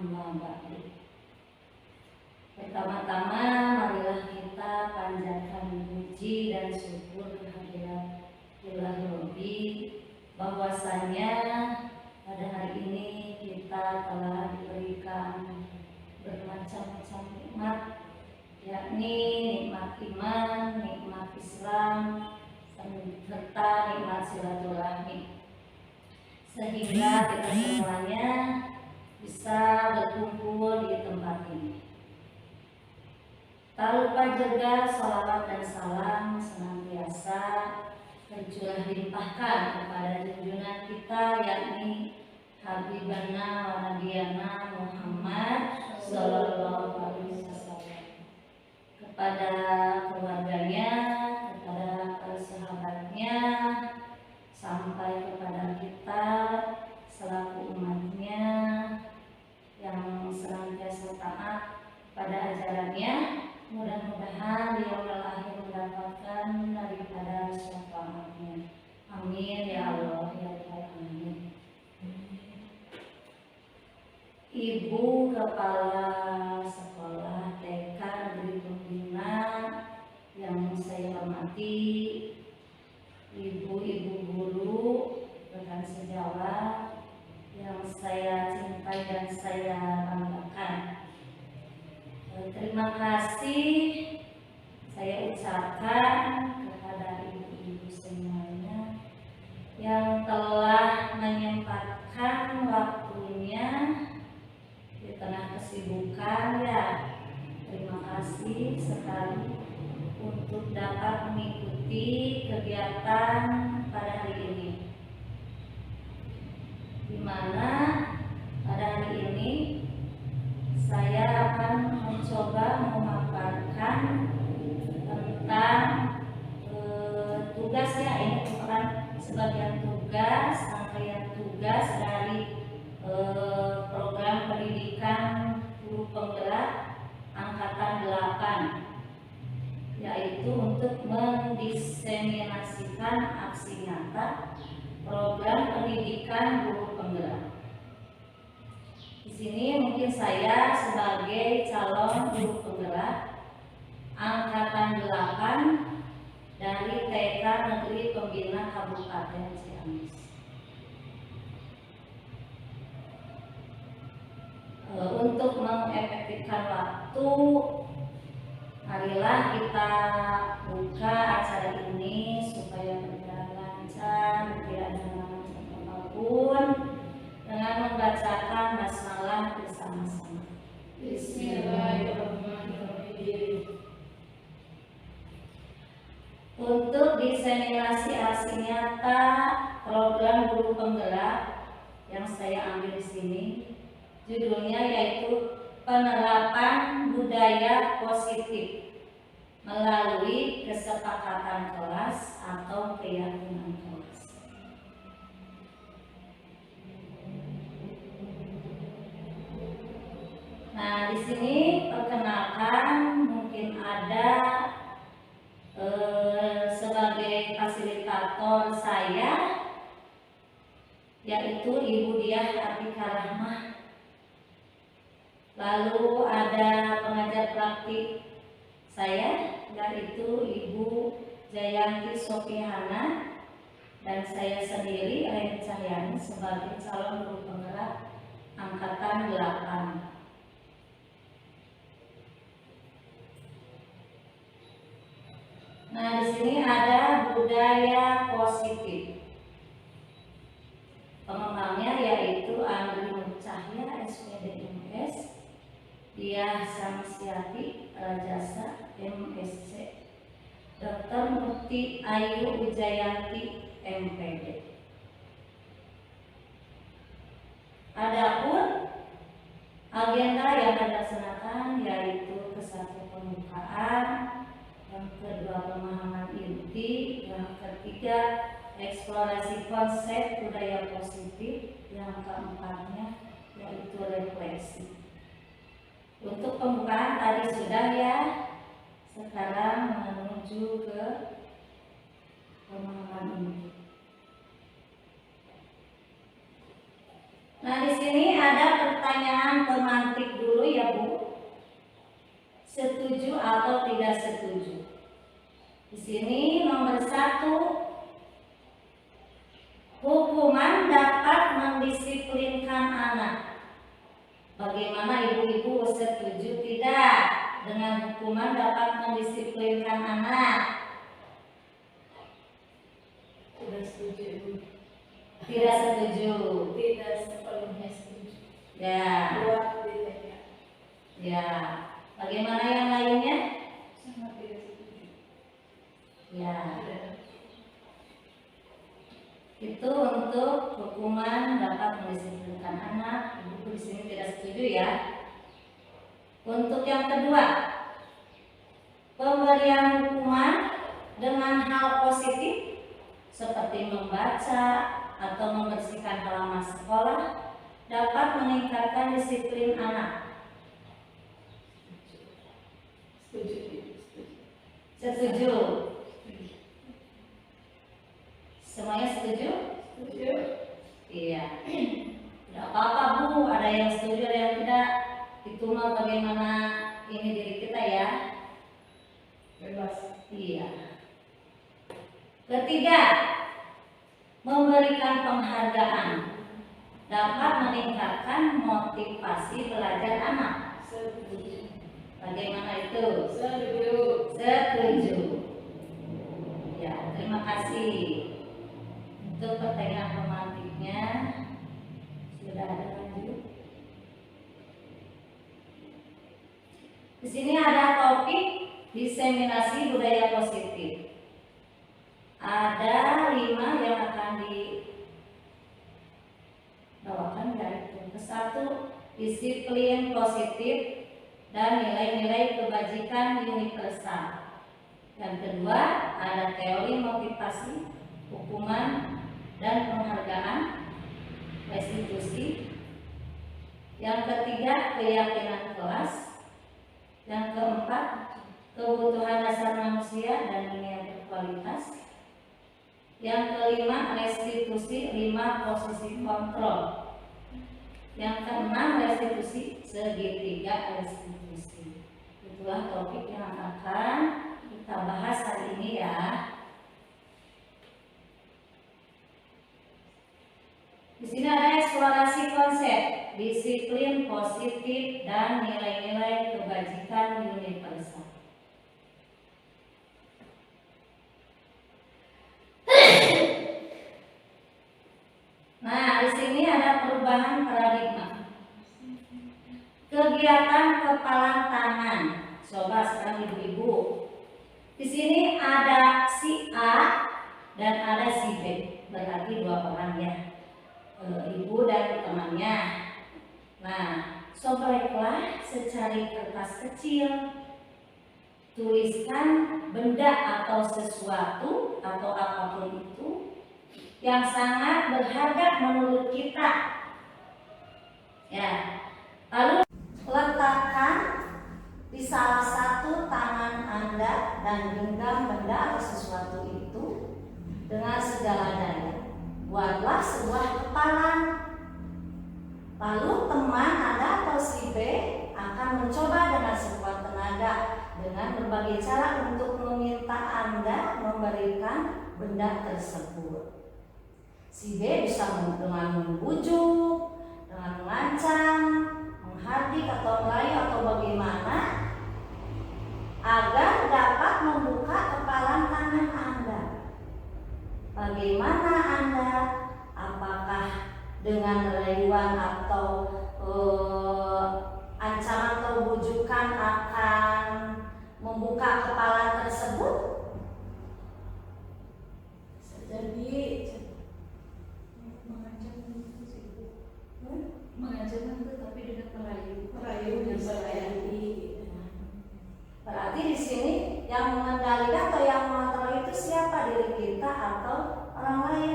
Amma ba'du. Pertama-tama marilah kita panjatkan puji dan syukur kehadirat Ilahi Rabbi bahwasanya pada hari ini kita telah diberikan bermacam-macam nikmat, yakni nikmat iman, nikmat Islam, serta nikmat silaturahmi, sehingga kita semuanya bisa berkumpul di tempat ini. Tak lupa juga salawat dan salam senantiasa tercurah dilimpahkan kepada junjungan kita, yakni Habibana wa Nabiyana Muhammad Sallallahu Alaihi Wasallam, kepada keluarganya, kepada para sahabatnya, sampai kepada kita selaku umatnya yang senantiasa taat pada ajarannya. Mudah-mudahan di yaumil akhir mendapatkan daripada syafaatnya. Amin ya Allah ya Rabbal alamin. Ibu Kepala Sekolah TK Negeri Pembina yang saya hormati, ibu-ibu guru, rekan sejawat yang saya cintai dan saya banggakan, terima kasih saya ucapkan kepada ibu-ibu semuanya yang telah menyempatkan waktunya di tengah kesibukan ya. Terima kasih sekali untuk dapat mengikuti kegiatan pada hari ini, di mana pada hari ini saya akan mencoba memaparkan tentang tugasnya. Ini merupakan sebagian tugas, rangkaian tugas dari program pendidikan guru penggerak angkatan 8, yaitu untuk mendiseminasikan aksi nyata program pendidikan guru penggerak. Di sini mungkin saya sebagai calon guru penggerak angkatan 8 dari TK Negeri Pembina Kabupaten Ciamis. Untuk mengefektifkan waktu, marilah kita buka acara ini supaya berjalan lancar, tidak ada halangan apapun, dengan membacakan basmalah bersama-sama. Bismillahirrahmanirrahim. Untuk diseminasi aksi nyata program guru penggerak yang saya ambil di sini, judulnya yaitu penerapan budaya positif melalui kesepakatan kelas atau keyakinan kelas. Nah, di sini perkenalkan mungkin ada sebagai fasilitator saya, yaitu Ibu Diah Atika Rahmah. Lalu ada pengajar praktik saya, yaitu Ibu Jayanti Sofiana, dan saya sendiri Reni Cahyani sebagai calon guru penggerak angkatan 8. Nah, di sini ada budaya positif. Pengembangnya yaitu Andri Nur Cahya, SPD MS, Diah Samsiati Rajasa, MSc, Dr. Murti Ayu Wijayanti, MPD. Adapun agenda yang dilaksanakan yaitu ke-1 pembukaan, yang kedua pemahaman inti, yang ketiga eksplorasi konsep budaya positif, yang keempatnya yaitu refleksi. Untuk pembukaan tadi sudah ya, sekarang menuju ke pemahaman inti. Nah, di sini ada pertanyaan pemantik dulu ya Bu. Setuju atau tidak setuju? Di sini nomor 1, hukuman dapat mendisiplinkan anak. Bagaimana ibu-ibu, setuju tidak dengan hukuman dapat mendisiplinkan anak? Tidak setuju, Bu. Tidak setuju. Tidak sepenuhnya setuju. Ya. Buat tidak. Ya. Bagaimana yang lainnya? Sangat tidak setuju. Ya. Tidak. Itu untuk hukuman dapat mendisiplinkan anak. Ibu di sini tidak setuju ya. Untuk yang kedua, pemberian hukuman dengan hal positif seperti membaca atau membersihkan halaman sekolah dapat meningkatkan disiplin anak. Setuju, setuju. Setuju? Semuanya setuju? Setuju. Iya. Tidak apa-apa Bu, ada yang setuju, ada yang tidak. Itu mah bagaimana ini diri kita ya. Bebas. Iya. Ketiga, memberikan penghargaan dapat meningkatkan motivasi belajar anak. Setuju. Bagaimana itu? Setuju. Setuju. Ya, terima kasih. Untuk pertanyaan pemantiknya sudah ada lanjut. Di sini ada topik diseminasi budaya positif. Ada 5 yang akan dibawakan, yaitu ke-1 disiplin positif dan nilai-nilai kebajikan universal. Yang kedua ada teori motivasi, hukuman dan penghargaan, restitusi. Yang ketiga keyakinan kelas. Yang keempat kebutuhan dasar manusia dan dunia berkualitas. Yang kelima restitusi 5 posisi kontrol. Yang keenam restitusi segitiga restitusi. Itulah topik yang akan kita bahas hari ini ya. Di sini ada eksplorasi konsep disiplin positif dan nilai-nilai kebajikan universal. Nah, di sini ada perubahan paradigma. Kegiatan kepalan tangan. Coba sekarang ibu-ibu. Di sini ada si A dan ada si B. Berarti 2 orang ya. Ibu dan temannya. Nah, sobeklah secari kertas kecil. Tuliskan benda atau sesuatu atau apapun itu yang sangat berharga menurut kita. Ya. Lalu letakkan di salah satu tangan Anda dan genggam benda atau sesuatu itu dengan segala daya. Buatlah sebuah kepalan. Lalu teman Anda atau si B akan mencoba dengan sekuat tenaga dengan berbagai cara untuk meminta Anda memberikan benda tersebut. Si B bisa dengan membujuk, dengan mengancam, menghardik atau merayu atau bagaimana agar dapat membuka kepalan tangan Anda. Bagaimana Anda? Apakah dengan rayuan atau ancaman atau bujukan akan membuka kepalan tersebut? Jadi mengancam itu tapi dengan merayu dan melayani. Berarti di sini yang mengendalikan atau yang mengontrol itu siapa? Diri kita atau orang lain?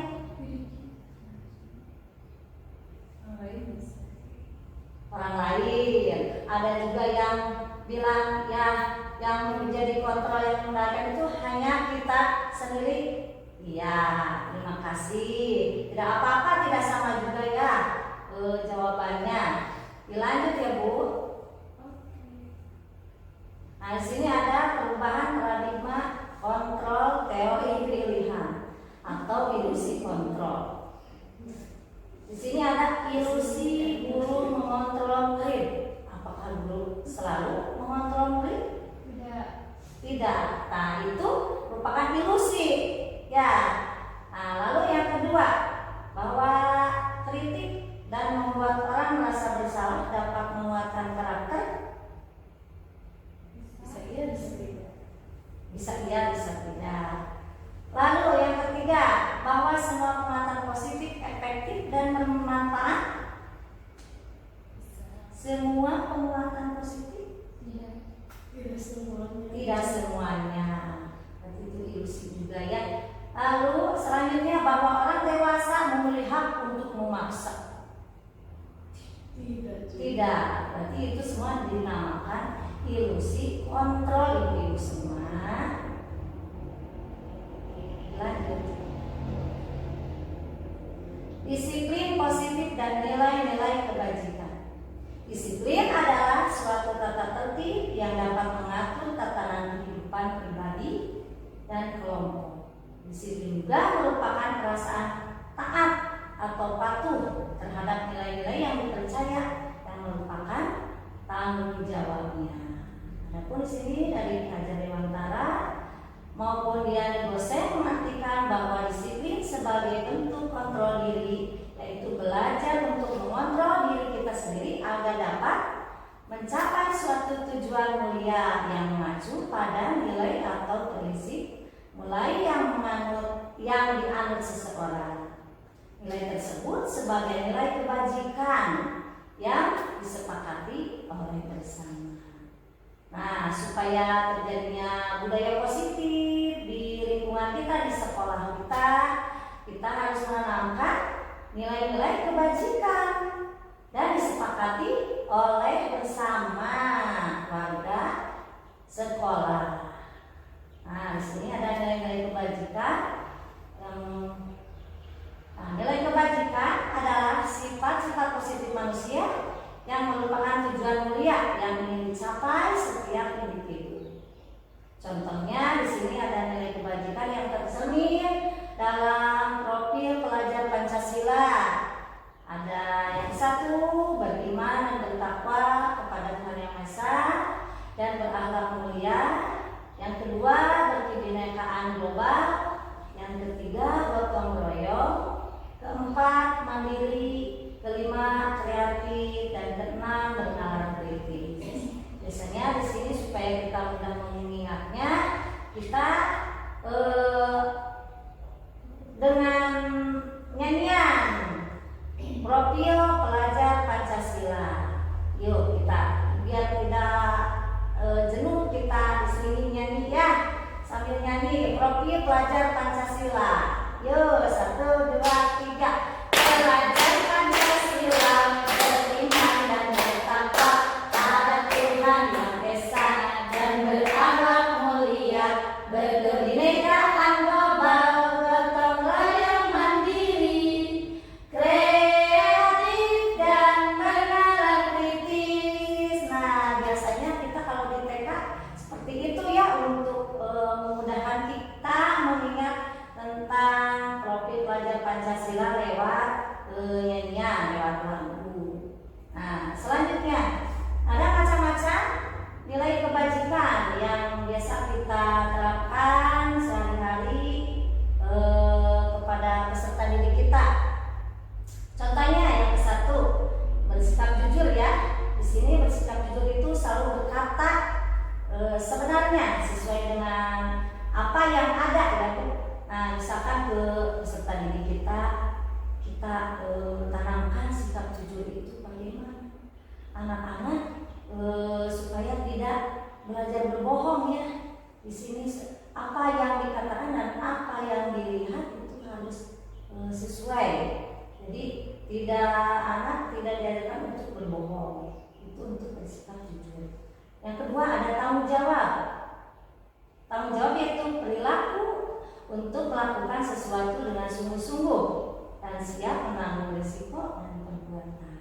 Orang lain. Ada juga yang bilang ya yang menjadi kontrol yang mengendalikan itu hanya kita sendiri. Iya, terima kasih. Tidak apa-apa, tidak sama juga ya. jawabannya. Dilanjut ya Bu. Nah, di sini ada perubahan paradigma kontrol teori pilihan atau ilusi kontrol. Di sini ada ilusi guru mengontrol murid. Apakah guru selalu mengontrol murid? Tidak. Nah, itu merupakan ilusi. Ya. Nah, lalu yang kedua, bahwa kritik dan membuat orang merasa bersalah dapat menguatkan karakter. Bisa iya, bisa tidak. Bisa iya, bisa tidak. Lalu yang ketiga, bahwa semua penguatan positif efektif dan bermanfaat. Semua penguatan positif? Tidak semuanya. Berarti itu ilusi juga ya. Lalu selanjutnya, bahwa orang dewasa memiliki hak untuk memaksa. Tidak. Berarti itu semua dinamakan ilusi kontrol ibu semua. Lanjut. Disiplin positif dan nilai-nilai kebajikan. Disiplin adalah suatu tata tertib yang dapat mengatur tatanan kehidupan pribadi dan kelompok. Disiplin juga merupakan perasaan taat atau patuh terhadap nilai-nilai yang dipercaya yang merupakan tanggung jawabnya. Adapun di sini dari Ajar Dewantara maupun dia dosen mengartikan bahwa disiplin sebagai bentuk kontrol diri, yaitu belajar untuk mengontrol diri kita sendiri agar dapat mencapai suatu tujuan mulia yang mengacu pada nilai atau prinsip mulai yang dianut seseorang. Nilai tersebut sebagai nilai kebajikan yang disepakati oleh bersama. Nah, supaya terjadinya budaya positif di lingkungan kita, di sekolah kita harus menanamkan nilai-nilai kebajikan dan disepakati oleh bersama warga sekolah. Nah, di sini ada nilai-nilai kebajikan. Nilai kebajikan adalah sifat-sifat positif manusia yang merupakan tujuan mulia yang ingin dicapai setiap individu. Contohnya di sini ada nilai kebajikan yang tercermin dalam profil pelajar Pancasila. Ada yang satu, beriman dan bertakwa kepada Tuhan Yang Maha Esa dan berakhlak mulia. Yang kedua, berkebinekaan global. Yang ketiga, gotong royong. Keempat, mandiri. Kelima, kreatif. Dan keenam, bernalar kritis. Biasanya di sini supaya kita mudah mengingatnya, kita dengan nyanyian profil pelajar Pancasila. Yuk kita, biar tidak jenuh kita di sini nyanyi ya, sambil nyanyi profil pelajar Pancasila. Yuk 1, 2, 3. Pelajar Pancasila beriman dan bertakwa pada Tuhan Yang Esa dan berakhlak mulia, berkebinekaan global, gotong royong mandiri, kreatif dan bernalar kritis. Nah, biasanya kita kalau di TK seperti itu ya, untuk memudahkan kita mengingat tentang profil pelajar Pancasila lewat nyanyian, lewat lagu. Nah, selanjutnya ada macam-macam nilai kebajikan yang biasa kita terapkan sehari-hari kepada peserta didik kita. Contohnya yang ke-1, bersikap jujur ya. Di sini bersikap jujur itu selalu berkata sebenarnya sesuai dengan apa yang ada ya Bu. Nah, misalkan ke peserta didik kita tanamkan sikap jujur itu bagaimana anak-anak supaya tidak belajar berbohong ya. Di sini apa yang dikatakan dan apa yang dilihat itu harus sesuai. Jadi anak tidak diajarkan untuk berbohong. Itu untuk bersikap jujur. Yang kedua ada tanggung jawab. Tanggung jawab yaitu perilaku untuk melakukan sesuatu dengan sungguh-sungguh dan siap menanggung risiko dan perbuatan.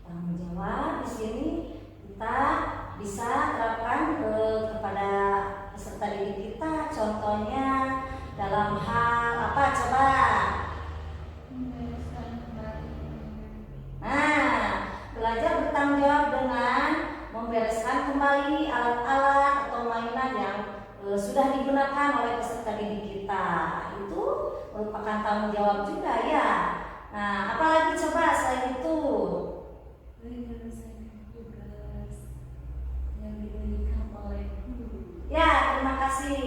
Tanggung jawab di sini kita bisa terapkan kepada peserta didik kita. Contohnya dalam hal apa coba? Nah, belajar bertanggung jawab dengan membereskan kembali alat-alat atau mainan yang sudah digunakan oleh peserta didik kita. Itu merupakan tanggung jawab juga ya. Nah, apalagi coba selain itu? Menyelesaikan tugas yang diberikan oleh guru. Ya, terima kasih.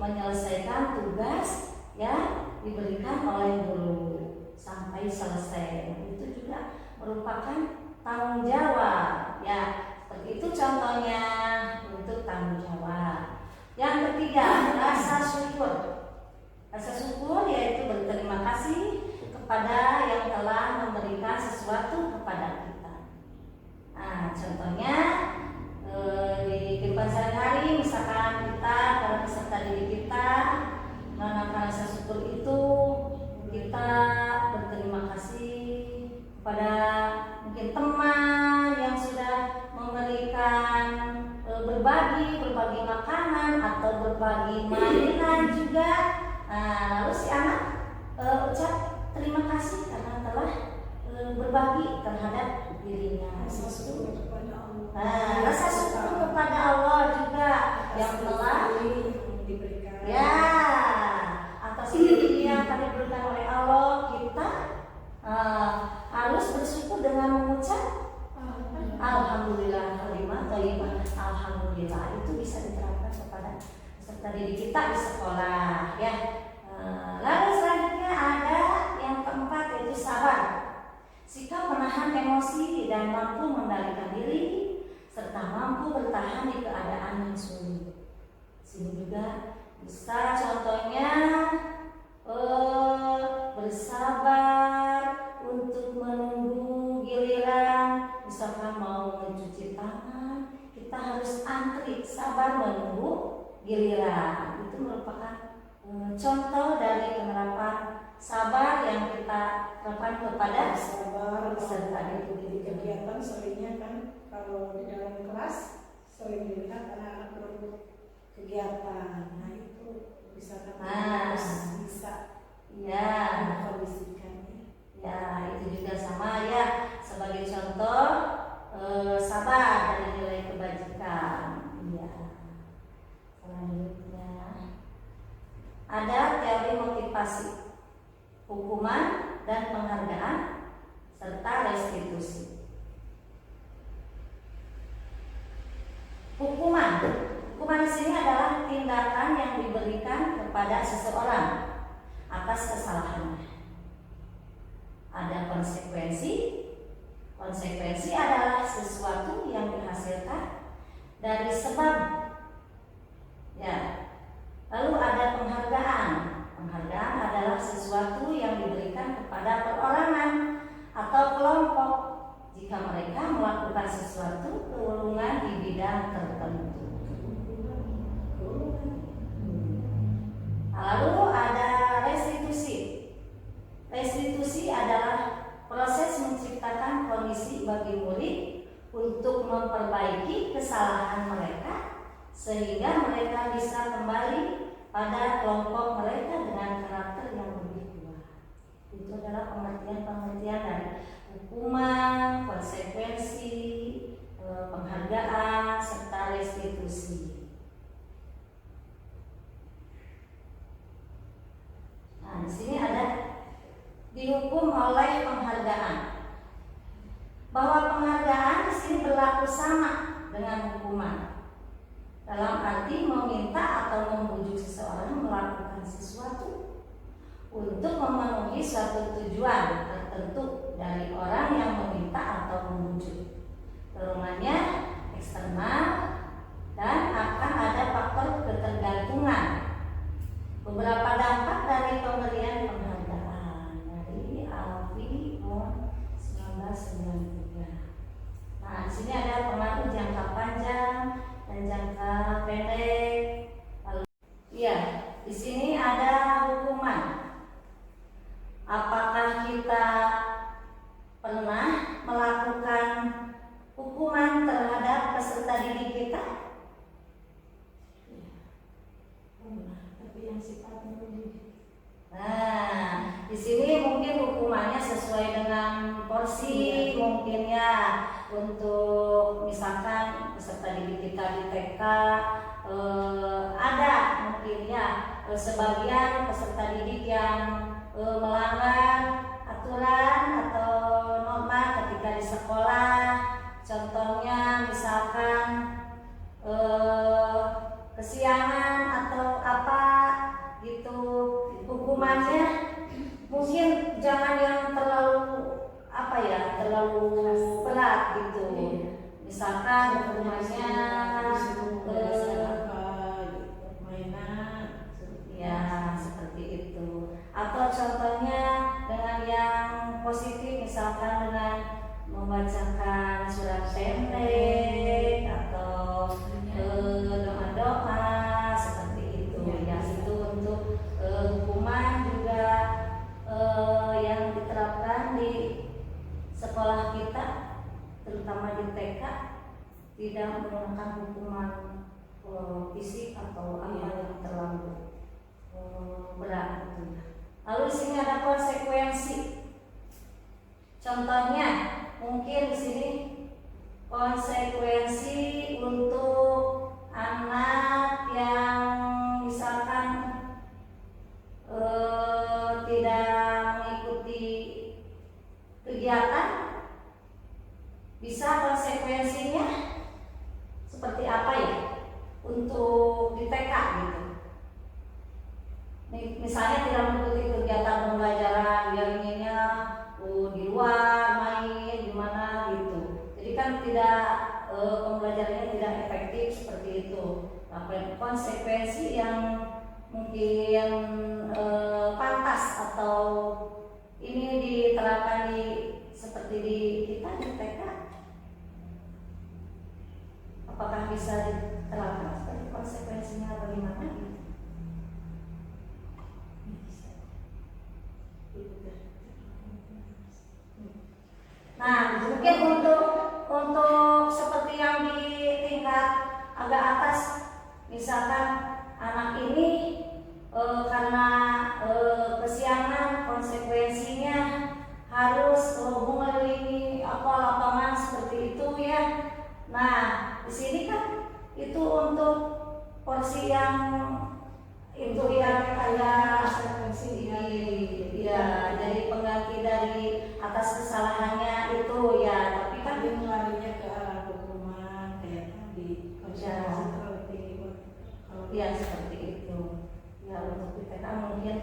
Menyelesaikan tugas yang diberikan oleh guru sampai selesai. Itu juga merupakan tanggung jawab. Ya, seperti itu contohnya untuk tanggung jawab. Yang ketiga, rasa syukur. Rasa syukur yaitu berterima kasih kepada yang telah memberikan sesuatu kepada kita. Nah, contohnya di kehidupan sehari-hari, misalkan kita para peserta didik kita menanamkan rasa syukur itu, kita berterima kasih kepada mungkin teman yang sudah memberikan berbagi makanan atau berbagi mainan juga. Nah, lalu si anak ucap terima kasih karena telah berbagi terhadap dirinya. Nah, rasa syukur kepada Allah juga yang telah diberikan. Ya, atas rezeki yang tadi diberikan oleh Allah, kita harus bersyukur dengan mengucap Alhamdulillah, kalimah thayyibah, Alhamdulillah. Itu bisa diterapkan kepada peserta didik kita di sekolah ya. Lalu selanjutnya ada yang keempat yaitu sabar. Sikap menahan emosi dan mampu mengendalikan diri serta mampu bertahan di keadaan yang sulit. Sini juga bisa contohnya bersabar untuk menunggu giliran. Misalkan mau mencuci tangan, kita harus antri, sabar menunggu giliran. Itu merupakan contoh dari penerapan sabar yang kita terapkan kepada Sabar peserta itu di kegiatan seringnya kan kalau di dalam kelas sering dilihat anak-anak berebut kegiatan. Nah itu bisa harus bisa ya. kondisikannya. Ya, itu juga sama ya, sebagai contoh sabar dari nilai kebajikan. Ya. Selanjutnya ada teori motivasi, hukuman dan penghargaan serta restitusi. Hukuman di sini adalah tindakan yang diberikan kepada seseorang atas kesalahannya. Ada konsekuensi. Konsekuensi adalah sesuatu yang dihasilkan dari sebab. Ya. Lalu ada penghargaan. Penghargaan adalah sesuatu yang diberikan kepada perorangan atau kelompok jika mereka melakukan sesuatu keulungan di bidang tertentu. Lalu ada restitusi. Restitusi adalah proses menciptakan kondisi bagi murid untuk memperbaiki kesalahan mereka sehingga mereka bisa kembali pada kelompok mereka dengan karakter yang lebih kuat. Itu adalah pengertian-pengertian dari hukuman, konsekuensi, penghargaan serta restitusi. Nah, di sini ada dihukum oleh penghargaan. Bahwa penghargaan di sini berlaku sama dengan hukuman. Dalam arti meminta atau membujuk seseorang melakukan sesuatu untuk memenuhi suatu tujuan tertentu dari orang yang meminta atau membujuk. Dorongannya eksternal dan akan ada faktor ketergantungan. Beberapa dampak dari pemberian penghargaan dari Alfi 1993. Nah, di sini ada pengaruh jangka panjang dan jangka pendek. Lalu, iya, di sini ada hukuman. Apakah kita pernah melakukan tapi yang sifatnya mendidik. Nah, di sini mungkin hukumannya sesuai dengan porsi, mungkin ya, untuk misalkan peserta didik kita di TK ada mungkin ya sebagian peserta didik yang melanggar aturan atau norma ketika di sekolah. Contohnya misalkan kesiangan atau apa gitu, hukumannya mungkin jangan yang terlalu terlalu berat gitu. Misalkan hukumannya mainan ya seperti itu, atau contohnya dengan yang positif, misalkan dengan membacakan surat pendek atau doa-doa seperti itu ya. Itu untuk hukuman juga yang diterapkan di sekolah kita, terutama di TK, tidak menggunakan hukuman fisik atau apa yang terlalu berat gitu. Lalu di sini ada konsekuensi. Contohnya mungkin di sini konsekuensi untuk anak yang misalkan tidak mengikuti kegiatan, bisa konsekuensinya seperti apa ya untuk di TK gitu. Misalnya tidak mengikuti kegiatan pembelajaran, dia inginnya di luar main di mana gitu. Jadi kan tidak pembelajarannya tidak efektif seperti itu. Nah, konsekuensi yang mungkin pantas atau ini diterapkan seperti di kita di TK, apakah bisa diterapkan seperti konsekuensinya bagaimana gitu? Nah, mungkin untuk seperti yang di tingkat agak atas, misalkan anak ini karena kesiangan, konsekuensinya harus mengelilingi lapangan seperti itu ya. Nah, di sini kan itu untuk porsi yang itu yang ada konsekuensi ya, jadi pengganti dari atas kesalahannya itu ya. Tapi kan larinya ke arah hukuman kayak tadi, konsekuensi terlalu tinggi ya seperti itu ya. Untuk PTK mungkin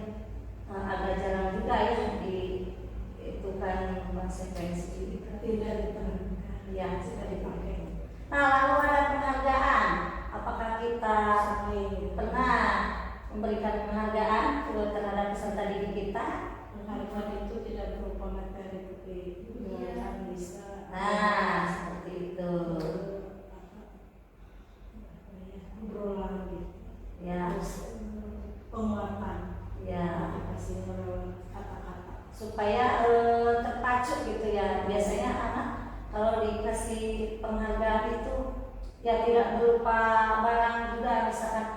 agak jarang juga ya itu kan konsekuensi tidak diterapkan ya, tidak dipakai. Nah, lalu ada penghargaan. Apakah kita pernah memberikan penghargaan terhadap peserta didik kita? Penghargaan itu tidak berupa materi tapi juga bisa. Nah, seperti itu. Obrolan gitu. Ya. Penguatan. Ya. Kasih kata-kata. Supaya terpacu gitu ya. Biasanya anak kalau dikasih penghargaan itu ya tidak berupa barang juga. Misalkan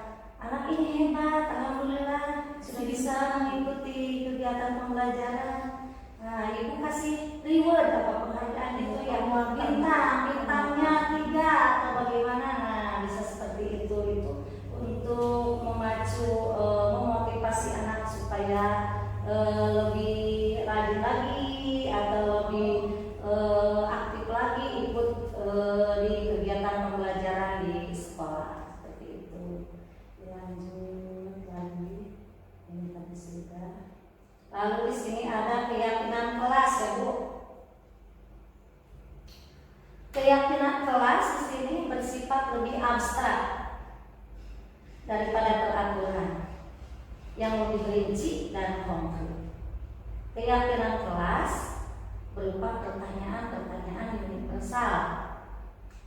anak ini hebat, alhamdulillah sudah bisa mengikuti kegiatan pembelajaran. Nah, ibu kasih reward apa penghargaan itu ya, bintangnya 3 atau bagaimana. Nah, bisa seperti itu untuk memacu, memotivasi anak supaya lebih rajin lagi atau lebih aktif lagi ikut di kegiatan pembelajaran di sekolah seperti itu. Lanjut lagi, ini tadi sudah. Lalu di sini ada keyakinan kelas ya Bu. Keyakinan kelas di sini bersifat lebih abstrak daripada peraturan yang lebih rinci dan konkret. Keyakinan kelas berupa pertanyaan-pertanyaan universal.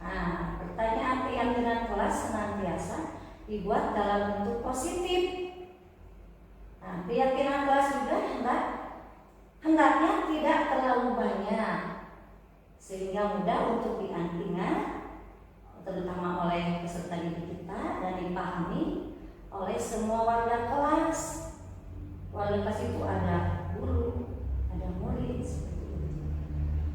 Nah, pertanyaan keyakinan kelas senantiasa dibuat dalam bentuk positif. Nah, keyakinan kelas juga hendaknya tidak terlalu banyak sehingga mudah untuk diingat terutama oleh peserta didik kita dan dipahami oleh semua warga kelas. Warga kelas itu ada guru, ada murid, seperti itu.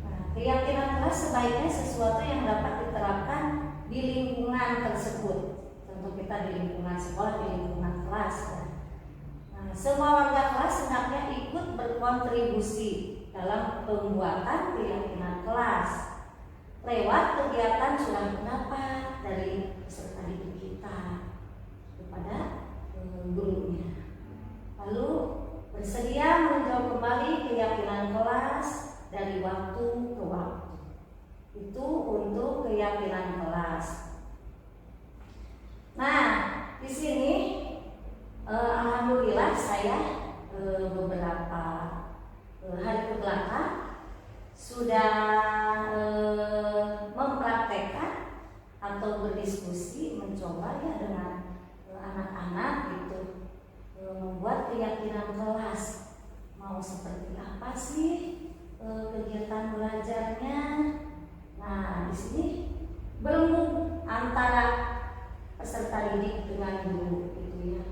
Nah, keyakinan kelas sebaiknya sesuatu yang dapat diterapkan di lingkungan tersebut. Tentu kita di lingkungan sekolah, di lingkungan kelas. Ya. Nah, semua warga kelas hendaknya ikut berkontribusi dalam pembuatan keyakinan kelas lewat kegiatan surat pendapat dari peserta didik kita kepada gurunya. Lalu bersedia meninjau kembali keyakinan kelas dari waktu ke waktu. Itu untuk keyakinan kelas. Nah, di sini alhamdulillah saya beberapa hari kebelakang sudah mempraktekkan atau berdiskusi mencoba ya dengan anak-anak gitu, membuat keyakinan kelas mau seperti apa sih kegiatan belajarnya. Nah, di sini belum antara peserta didik dengan guru gitu ya,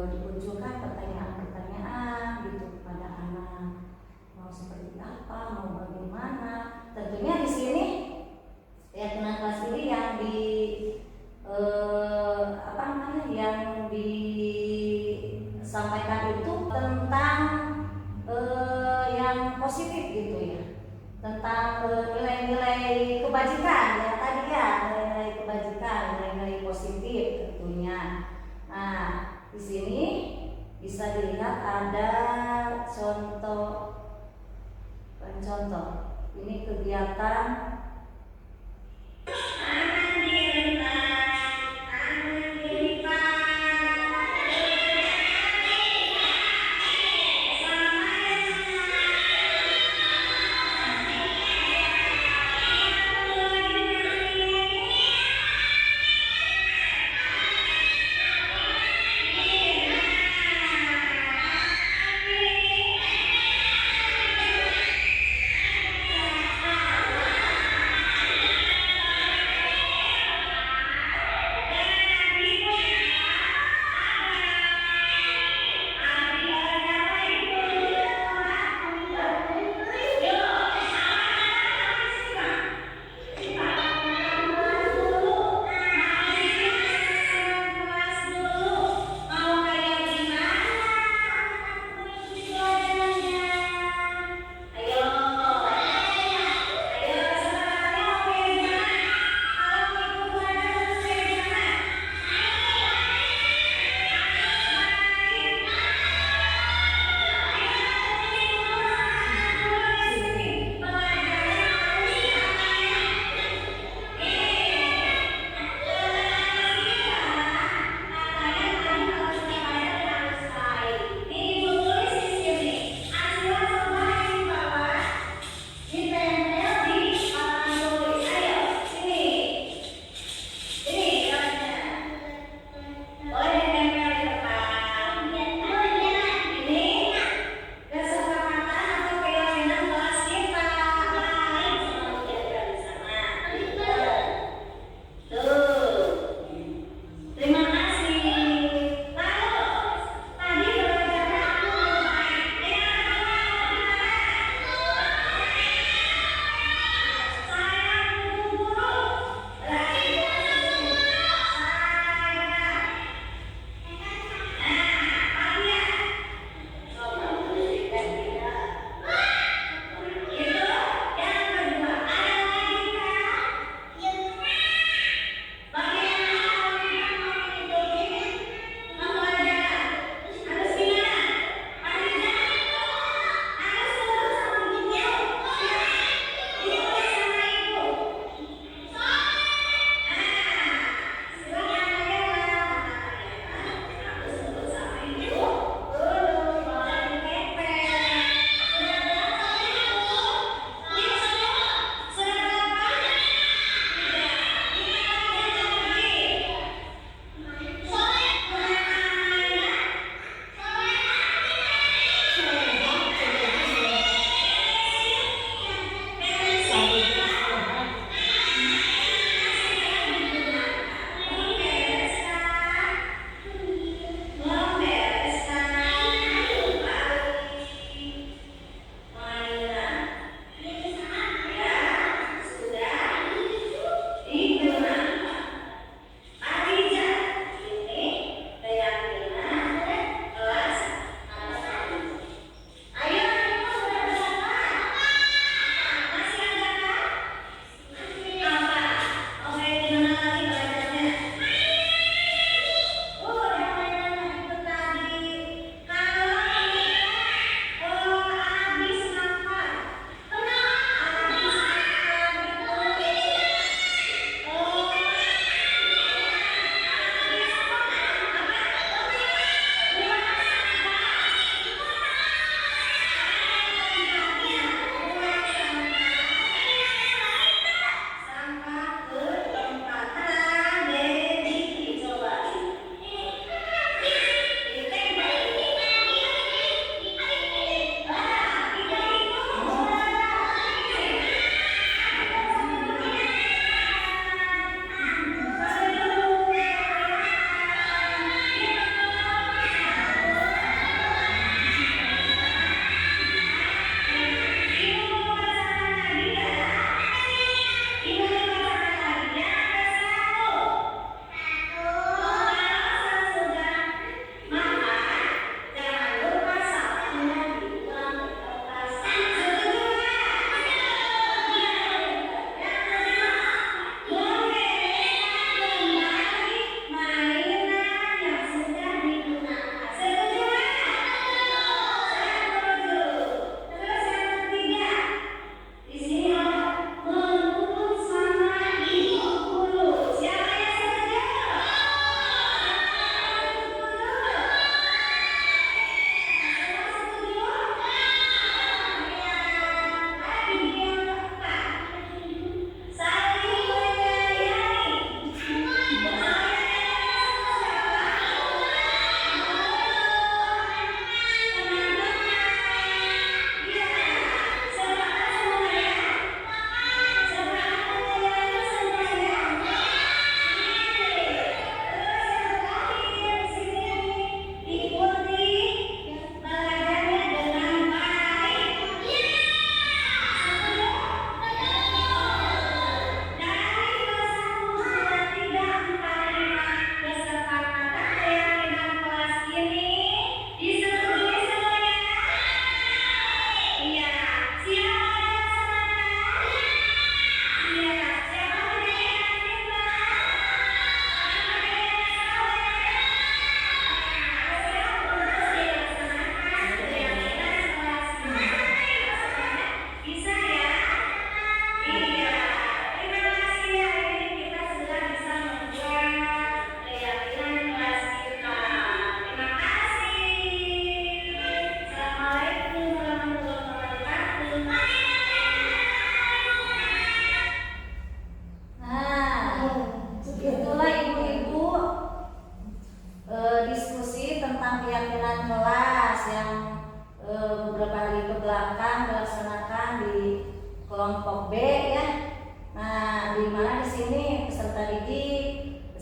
dimunculkan pertanyaan-pertanyaan gitu kepada anak, mau seperti apa, mau bagaimana. Tentunya di sini keyakinan kelas ini yang yang disampaikan itu tentang yang positif gitu ya, tentang nilai-nilai kebajikan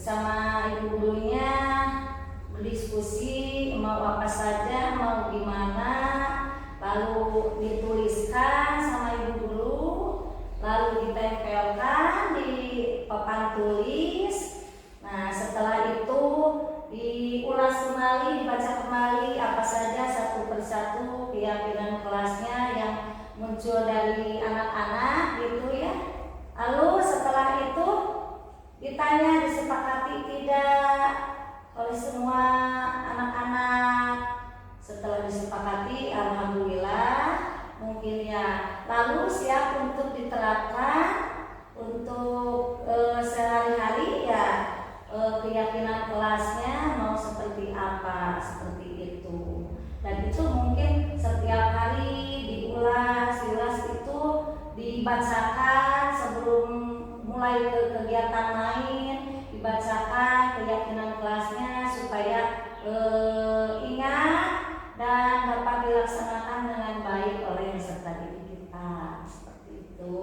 bersama ibu gurunya berdiskusi mau apa saja, mau gimana, lalu dituliskan sama ibu guru, lalu ditempelkan di papan tulis. Nah, setelah itu diulas kembali, dibaca kembali apa saja satu persatu keyakinan kelasnya yang muncul dari anak-anak gitu ya. Lalu setelah itu ditanya disepakati tidak oleh semua anak-anak. Setelah disepakati, alhamdulillah mungkin ya. Lalu siap untuk diterapkan untuk sehari-hari ya, keyakinan kelasnya mau seperti apa, seperti itu. Dan itu mungkin setiap hari diulas itu dibacakan sebelum mulai ke kegiatan lain, dibacakan keyakinan kelasnya supaya ingat dan dapat dilaksanakan dengan baik oleh peserta didik kita. Seperti itu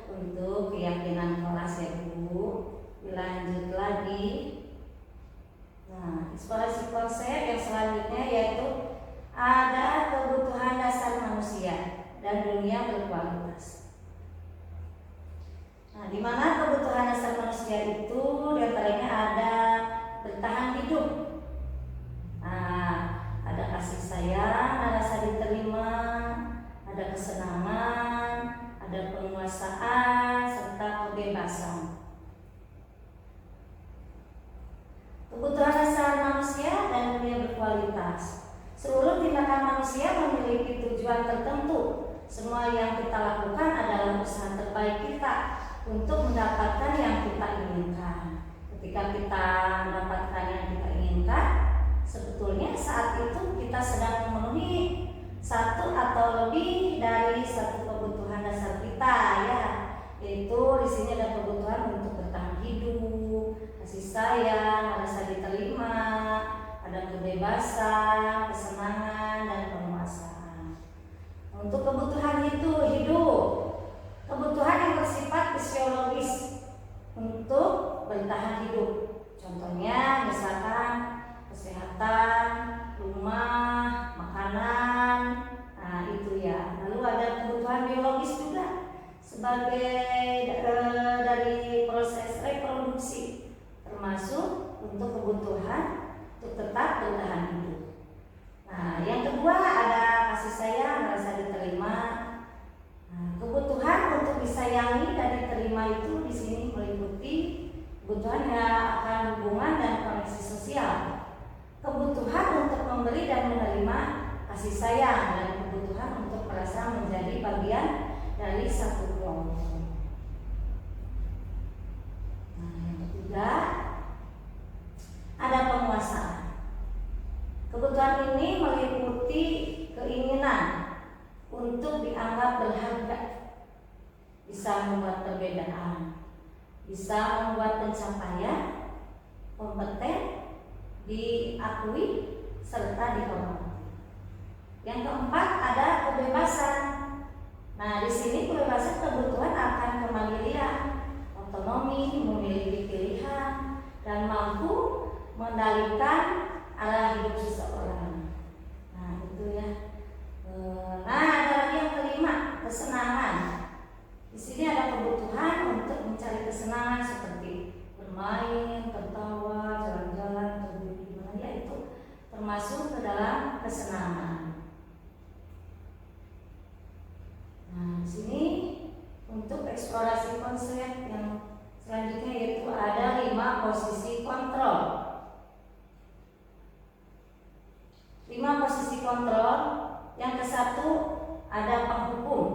untuk keyakinan kelas ya Bu. Dilanjut lagi. Nah, eksplorasi konsep yang selanjutnya yaitu ada kebutuhan dasar manusia dan dunia berkualitas. Nah, di mana kebutuhan dasar manusia itu diantaranya ada bertahan hidup. Nah, ada kasih sayang, ada rasa diterima, ada kesenangan, ada penguasaan serta kebebasan. Kebutuhan dasar manusia dan dunia berkualitas. Seluruh tindakan manusia memiliki tujuan tertentu. Semua yang kita lakukan adalah usaha terbaik kita untuk mendapatkan yang kita inginkan. Ketika kita mendapatkan yang kita inginkan, sebetulnya saat itu kita sedang memenuhi satu atau lebih dari satu kebutuhan dasar kita ya. Yaitu di sini ada kebutuhan untuk bertahan hidup, kasih sayang, rasa diterima, ada kebebasan, kesenangan, dan penguasaan. Untuk kebutuhan itu hidup, kebutuhan yang bersifat fisiologis untuk bertahan hidup. Contohnya misalkan kesehatan, rumah, makanan, nah itu ya. Lalu ada kebutuhan biologis juga sebagai dari proses reproduksi, termasuk untuk kebutuhan untuk tetap bertahan hidup. Nah, yang kedua ada kasih sayang, rasa diterima. Nah, kebutuhan untuk disayangi dan diterima itu di sini meliputi kebutuhan yang akan hubungan dan koneksi sosial, kebutuhan untuk memberi dan menerima kasih sayang, dan kebutuhan untuk merasa menjadi bagian dari satu kelompok. Nah, yang ketiga ada penguasaan. Kebutuhan ini meliputi keinginan untuk dianggap berharga, bisa membuat perbedaan, bisa membuat pencapaian, kompeten, diakui, serta dihormati. Yang keempat ada kebebasan. Nah, di sini kebebasan kebutuhan akan kemandirian, otonomi, memiliki pilihan, dan mampu mengendalikan arah hidup seseorang. Nah, itu ya. Nah, ada lagi yang kelima, kesenangan. Di sini ada kebutuhan untuk mencari kesenangan seperti bermain, tertawa, jalan-jalan, pergi di mana ya, itu termasuk ke dalam kesenangan. Nah, di sini untuk eksplorasi konsep yang selanjutnya yaitu ada 5 posisi kontrol. 5 posisi kontrol. Yang ke-1 ada penghukum.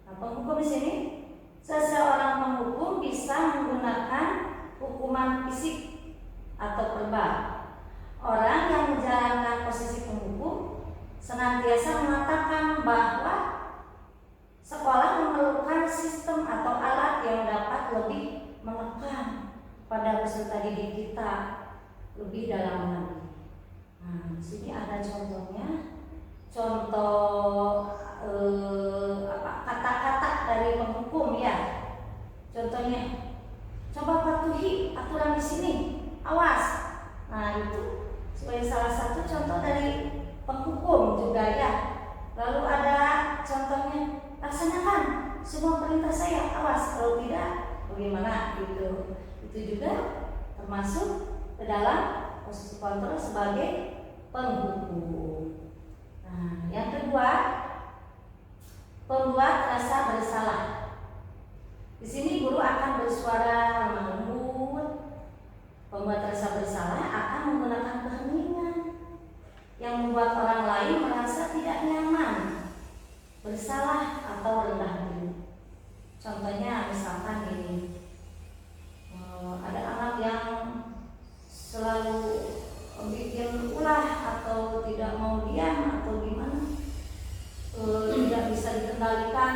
Nah, penghukum di sini seseorang penghukum bisa menggunakan hukuman fisik atau verbal. Orang yang menjalankan posisi penghukum senantiasa mengatakan bahwa sekolah memerlukan sistem atau alat yang dapat lebih menekan pada peserta didik kita lebih dalam lagi. Nah, di sini ada contohnya, contoh kata-kata dari penghukum ya. Contohnya, coba patuhi di sini, awas. Nah itu sebagai salah satu contoh dari penghukum juga ya. Lalu ada contohnya, laksanakan semua perintah saya, awas kalau tidak bagaimana gitu. Itu juga termasuk ke dalam posisi kontrol sebagai penghukum. Nah, yang kedua, pembuat rasa bersalah. Di sini guru akan bersuara lemah lembut. Pembuat rasa bersalah akan menggunakan keheningan yang membuat orang lain merasa tidak nyaman, bersalah atau rendah diri. Contohnya misalkan gini, ada anak yang selalu bikin ulah atau tidak mau diam atau gimana, tidak bisa dikendalikan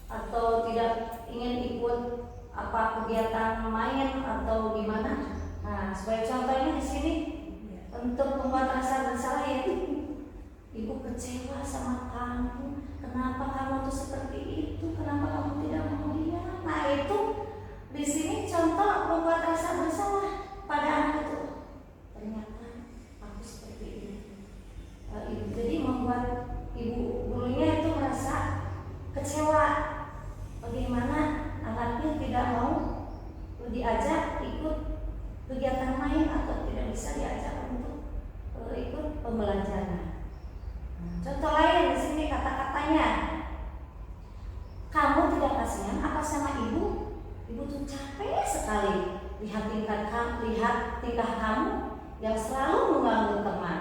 atau tidak ingin ikut apa kegiatan main atau gimana. Nah, sebagai contohnya di sini untuk membuat rasa bersalah yaitu ibu kecewa sama kamu, kenapa kamu tuh seperti itu, kenapa kamu tidak mau diam. Nah itu di sini contoh membuat rasa bersalah pada anak itu. Ternyata aku seperti ini. Jadi membuat ibu gurunya itu merasa kecewa. Bagaimana anaknya tidak mau diajak ikut kegiatan main atau tidak bisa diajak untuk ikut pembelajaran. Contoh lain di sini kata-katanya, kamu tidak kasihan apa sama ibu? Ibu tuh capek sekali lihat tingkah kamu yang selalu mengganggu teman.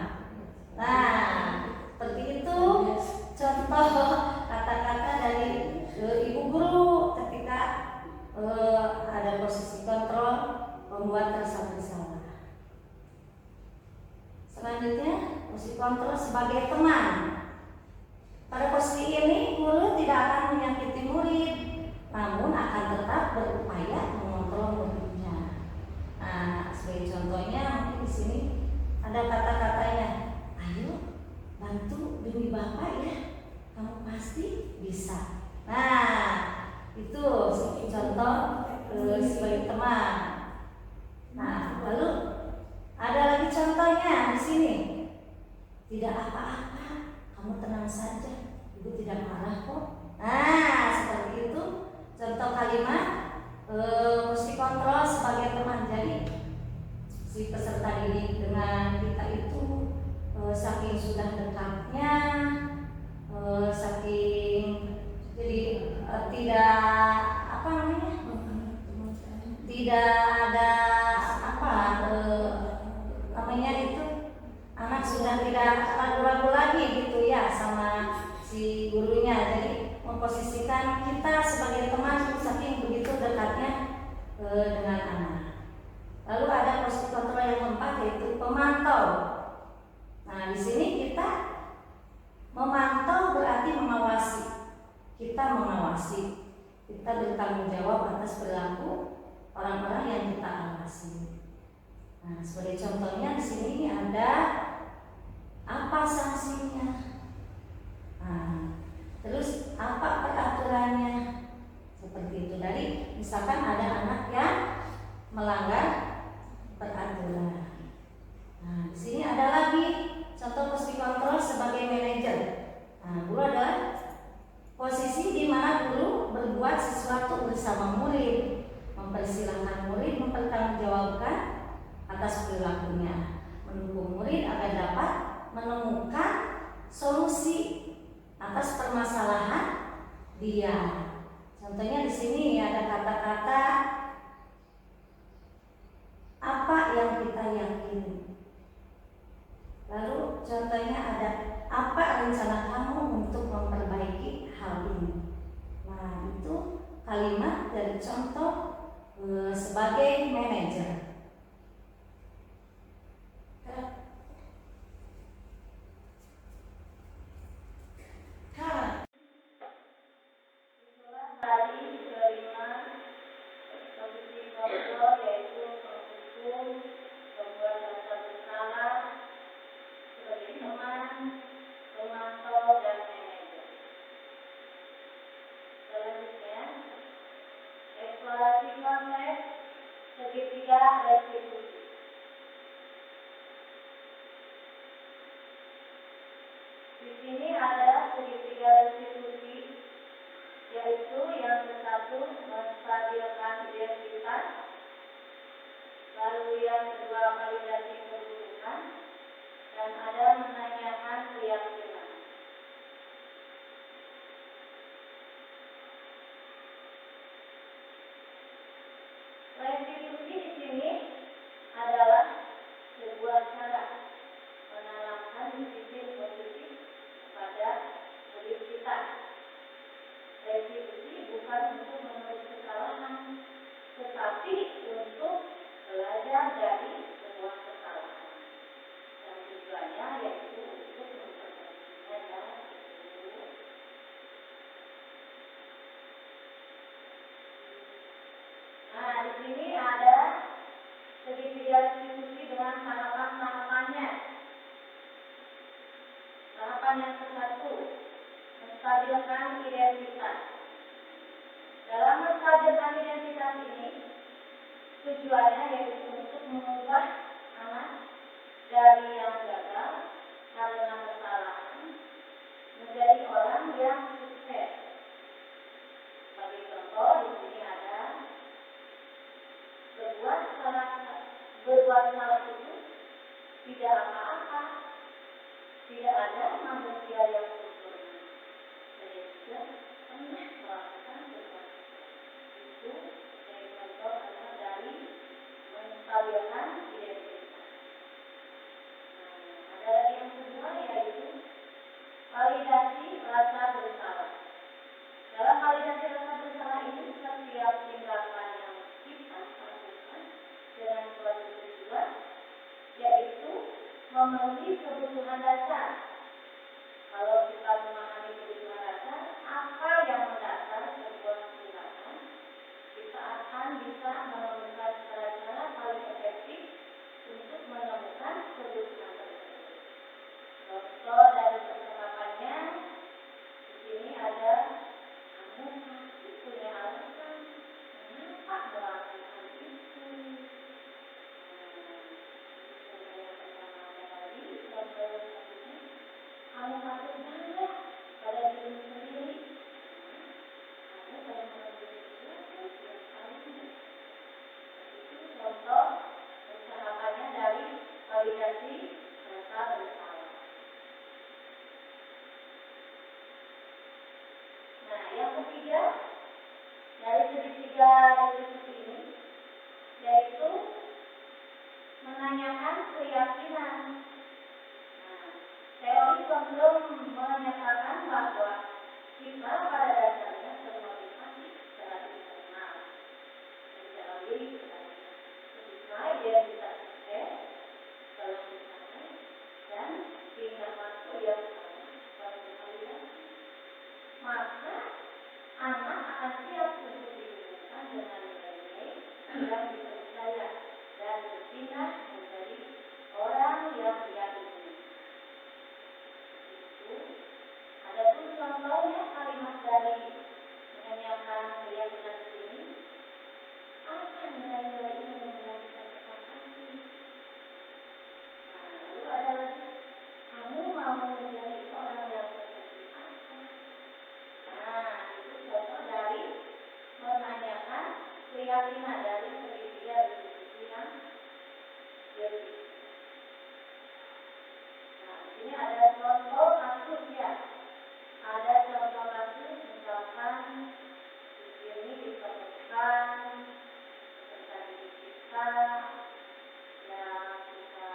Nah, seperti itu contoh kata-kata dari ibu guru ketika ada posisi kontrol membuat rasa bersalah. Selanjutnya, posisi kontrol sebagai teman. Pada posisi ini, guru tidak akan menyakiti murid, namun akan tetap berupaya mengontrol muridnya. Nah, sebagai contohnya mungkin di sini ada kata-katanya, ayo bantu demi bapak ya, kamu pasti bisa. Nah, itu contoh sebagai teman. Nah, lalu ada lagi contohnya di sini. Tidak apa-apa, kamu tenang saja, ibu tidak marah kok. Nah, seperti itu contoh kalimat mesti kontrol sebagai teman. Jadi si peserta didik dengan kita itu saking sudah dekatnya, saking jadi tidak apa namanya, tidak ada apa namanya itu, anak sudah tidak ragu-ragu lagi gitu ya sama si gurunya. Jadi memposisikan kita sebagai teman saking begitu dekatnya dengan anak. Lalu ada posisi kontrol yang keempat yaitu pemantau. Nah, di sini kita memantau berarti mengawasi. Kita mengawasi, kita bertanggung jawab atas perilaku orang-orang yang kita awasi. Nah, sebagai contohnya di sini ada apa sanksinya? Nah, terus apa peraturannya? Seperti itu. Dari misalkan ada anak yang melanggar peraturan. Nah, di sini ada lagi contoh posisi kontrol sebagai manajer. Nah, guru adalah posisi di mana guru berbuat sesuatu bersama murid, mempersilahkan murid mempertanggungjawabkan atas perilakunya, mendukung murid agar dapat menemukan solusi atas permasalahan dia. Contohnya di sini ada kata-kata apa yang kita yakini. Lalu contohnya ada apa rencana kamu untuk memperbaiki hal ini. Nah, itu kalimat dari contoh sebagai manajer. Dari kelima posisi kontrol yaitu penghukum, pembuat rasa bersalah sebagai teman, pemantau dan manajer. Selanjutnya, eksplorasi konsep segitiga restitusi. Di sini ada segitiga restitusi, yaitu yang satu menstabilkan identitas, lalu yang kedua validasi kebutuhan, dan ada menanyakan keyakinan. Restitusi di sini adalah sebuah cara menanamkan disiplin positif pada diri kita. Restitusi bukan untuk menulis kesalahan, tetapi untuk belajar dari sebuah kesalahan. Dan tujuannya yaitu untuk memperbaikinya dan nah, di sini ada segitiga restitusi dengan tahapan-tahapannya. Tahapan yang ke-1, menstabilkan identitas. Dalam menstabilkan identitas ini, tujuannya yaitu untuk mengubah anak dari yang gagal karena kesalahan menjadi orang yang sukses. Sebagai contoh, di sini ada berbuat salah itu tidak apa-apa, tidak ada manusia yang sempurna. Saya juga pernah melakukan sesuatu itu. Dari contoh adalah dari menstabilkan identitas. Ada lagi yang kedua yaitu validasi rasa bersalah. Dalam validasi rasa bersalah itu setiap tindakan yang kita lakukan dengan suatu tujuan, yaitu memenuhi kebutuhan dasar. Kalau kita memahami kebutuhan dasar, apa yang mendasar sebuah tindakan, kita akan bisa menemukan cara-cara paling efektif untuk menemukan kebutuhan tersebut. Contoh dari percakapannya, di sini ada kamu pasti punya alasan mengapa melakukan itu. Kamu patut bangga pada dirimu sendiri. Kamu telah melakukan sesuatu yang paling baik. Itu contoh percakapannya dari validasi rasa bersalah. Nah, yang ketiga dari segitiga restitusi ini yaitu menanyakan keyakinan. Teori cenderung menyatakan bahwa kita pada dasarnya termotivasi secara internal dan secara diri kita. Ketika dia sukses dalam usaha dan tinggal waktu yang sama bervalidasi, maka anak akan siap untuk dihubungkan dengan nilai-nilai yang dipercaya dan bertindak menjadi orang yang dia ingini. Ada pun contohnya kalimat dari menanyakan keyakinan ini. Apa nilai-nilai ini yang kita sepakati? Lalu ada lagi, kamu mau menjadi orang yang seperti apa? Nah, itu contoh dari menanyakan keyakinan dari segitiga restitusi yang berbeda. Nah, di sini ada contoh kasus ya. Ada contoh kasus misalkan di sini ditemukan peserta didik kita yang kita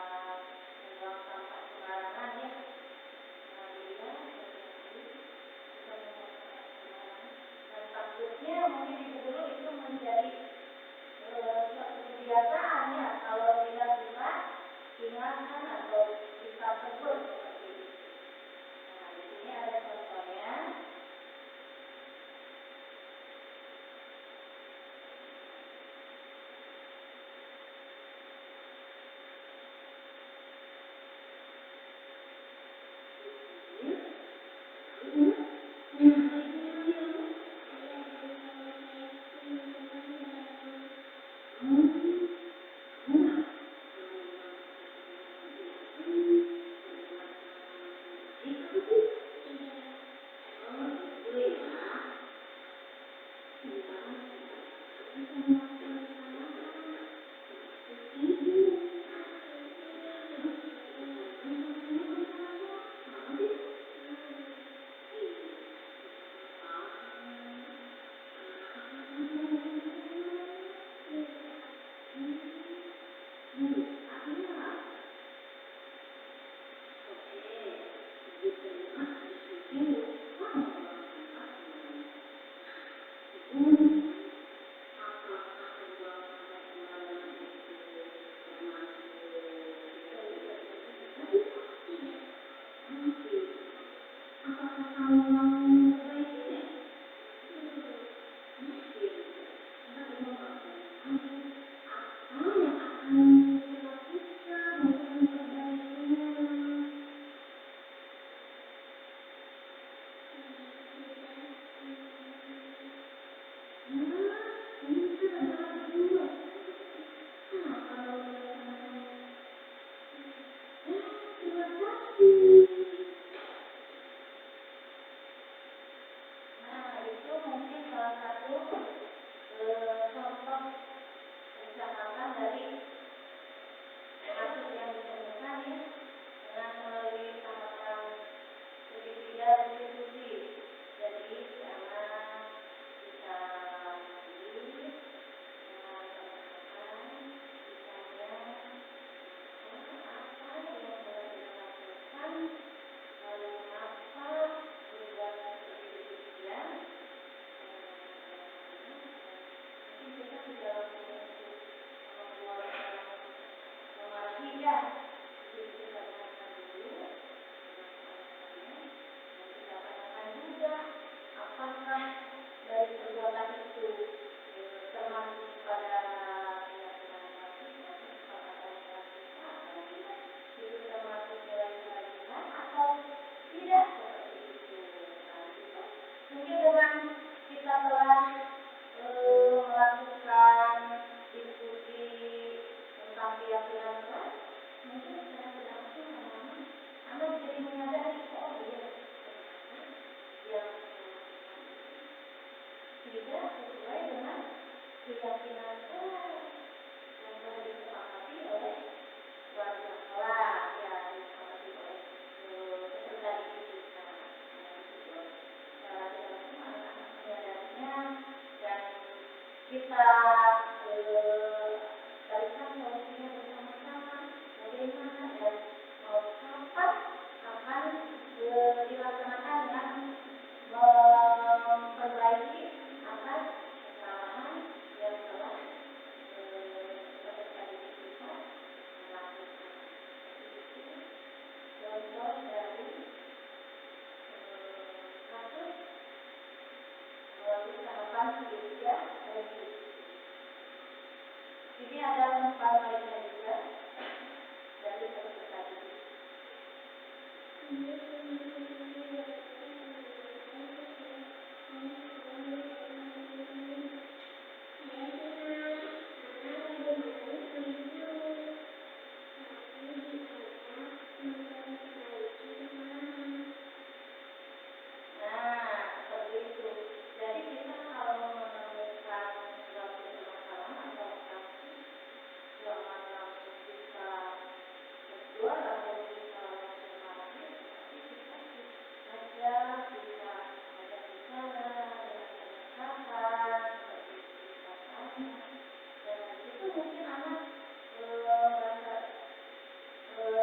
membuang sampah sembarangan ya. Nah, dia terjadi kita membuang sampah sembarangan dan takutnya mungkin di dulu itu menjadi suatu kebiasaan ya. Kalau tidak kita ingatkan atau kita tegur seperti itu. Nah, di sini ada contohnya. Nah, itu mungkin salah satu contoh pencatatan dari hasil yang ditemukan ya, dengan melalui tahapan segitiga distribusi. Jadi anak bisa pilih menentukan misalnya apa yang telah dilakukan, lalu apa tujuan seperti demikian. Mungkin kita tidak langsung untuk membuat nomor 3, itu kita tanyakan dulu. Dan kita tanyakan juga apakah dari perbuatan itu termasuk pada keyakinan kita, kesepakatan kita, atau tidak, itu termasuk nilai kebaikan atau tidak seperti itu. Nah, itu mungkin dengan kita telah melakukan diskusi tentang keyakinan kelas, mungkin secara tidak langsung lama-lama Anda jadi menyadari, oh iya, yang tidak sesuai dengan keyakinan kelas yang telah disepakati oleh keluarga kelas, ya disepakati oleh peserta didik. Secara tidak langsung anak-anak menyadarinya, dan kita carikan solusinya bersama-sama bagaimana dan mau kapan akan dilaksanakan dengan memperbaiki atas kesalahan yang telah peserta didik kita melakukan. Itu contoh dari kasus melalui tahapan segitiga revisi. Ini ada tempat lainnya juga dari peserta didik. Nah, seperti itu. Jadi kita kalau menemukan suatu permasalahan atau kasus yang mana bisa berjual atau bisa mempengaruhi, kita ada bicara dengan pendekatan seperti itu kita tanya, dan itu mungkin anak merasa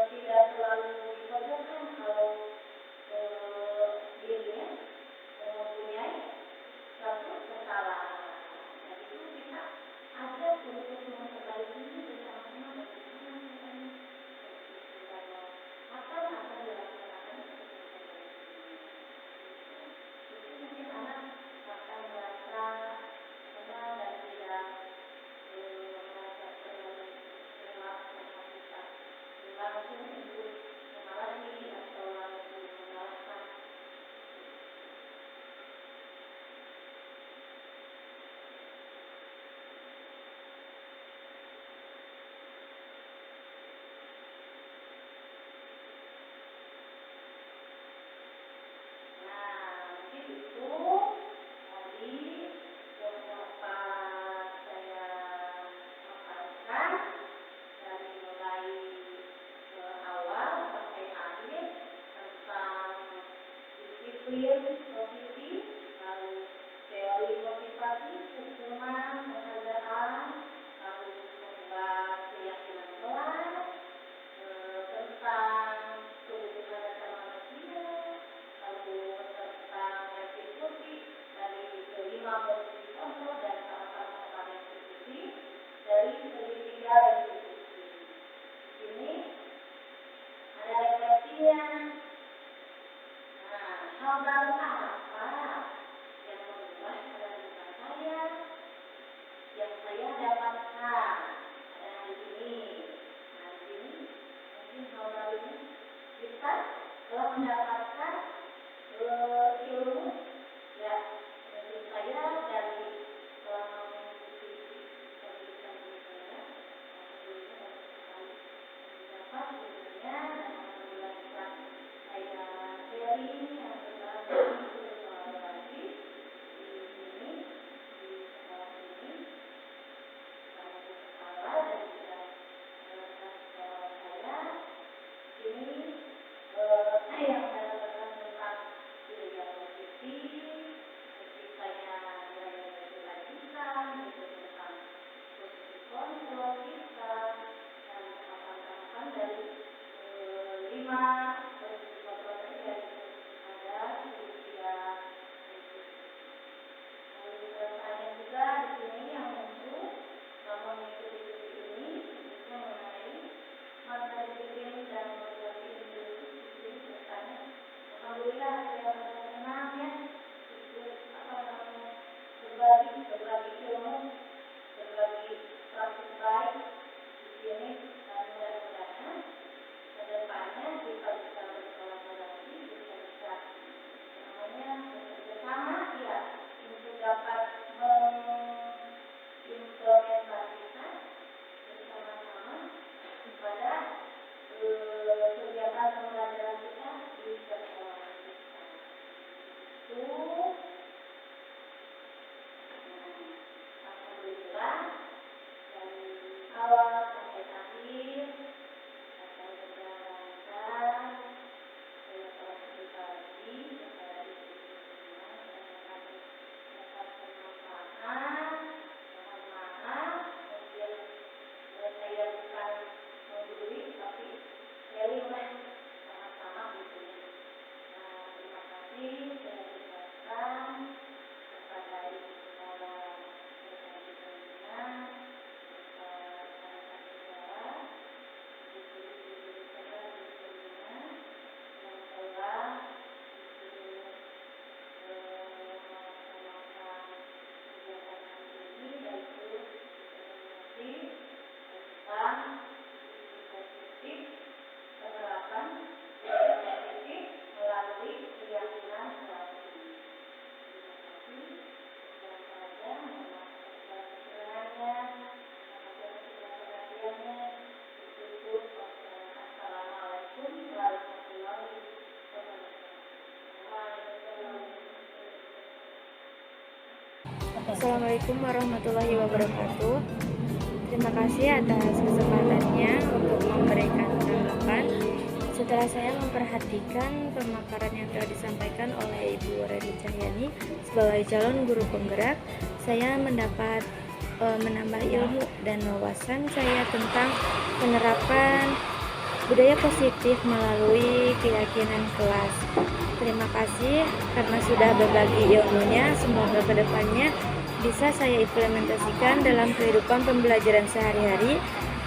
tidak terlalu dipojokkan kalau dirinya mempunyai suatu kesalahan. Dan itu kita ajak untuk memperbaiki ini bersama-sama dan bersama-sama. Apa yang akan dilaksanakan untuk memperbaiki ini? Itu mungkin anak akan merasa senang dan tidak merasa terlalu berat karena kita langsung untuk memarahi atau langsung menyalahkan. Nah, mungkin itu tadi yang dapat saya paparkan dari mulai awal sampai akhir tentang disiplin positif, lalu teori motivasi, hukuman, penghargaan, lalu membahas keyakinan segitiga dan segitiga. Ini ada refleksinya. Nah, hal baru apa yang membuat realita saya yang saya dapatkan pada hari ini? Nah, ini mungkin hal barunya kita telah mendapatkan ilmu ya, menurut saya dari selama mengikuti pendidikan saya, dapat ilmunya dan alhamdulillah bisa saya sharing yang berbagi lagi di sini di sekolah ini sama kepala dan juga sekolah saya ini yang saya dapatkan tentang budaya positif, terciptanya budaya kebajikan, itu tentang positif kontrol kita dan tahapan-tahapan dari 5 positif kontrol tadi ada segitiga. Lalu pertanyaan juga di sini yang muncul selama mengikuti studi ini khususnya mengenai masa disiplin dan motivasi individu bertanya. Alhamdulillah saya merasa senang ya berbagi ilmu, berbagi praktik baik di sini dan mudah-mudahan ke depannya kita bisa berkolaborasi, bisa bekerja sama ya untuk dapat mengimplementasikan bersama-sama pada kegiatan pembelajaran kita di sekolah kita. Alhamdulillah dari awal sampai akhir akan berjalan saya telah berbagi kepada ibu semua dan akan dapat bermanfaat. Mohon maaf mungkin saya bukan menggurui tapi sharing lah sama-sama gitu ya. Nah, terima kasih sudah dijelaskan kepada ibu kepala Assalamualaikum warahmatullahi wabarakatuh. Terima kasih atas kesempatannya untuk memberikan tanggapan. Setelah saya memperhatikan pemaparan yang telah disampaikan oleh Ibu Reni Cahyani sebagai calon guru penggerak, saya mendapat menambah ilmu dan wawasan saya tentang penerapan budaya positif melalui keyakinan kelas. Terima kasih karena sudah berbagi ilmunya. Semoga kedepannya bisa saya implementasikan dalam kehidupan pembelajaran sehari-hari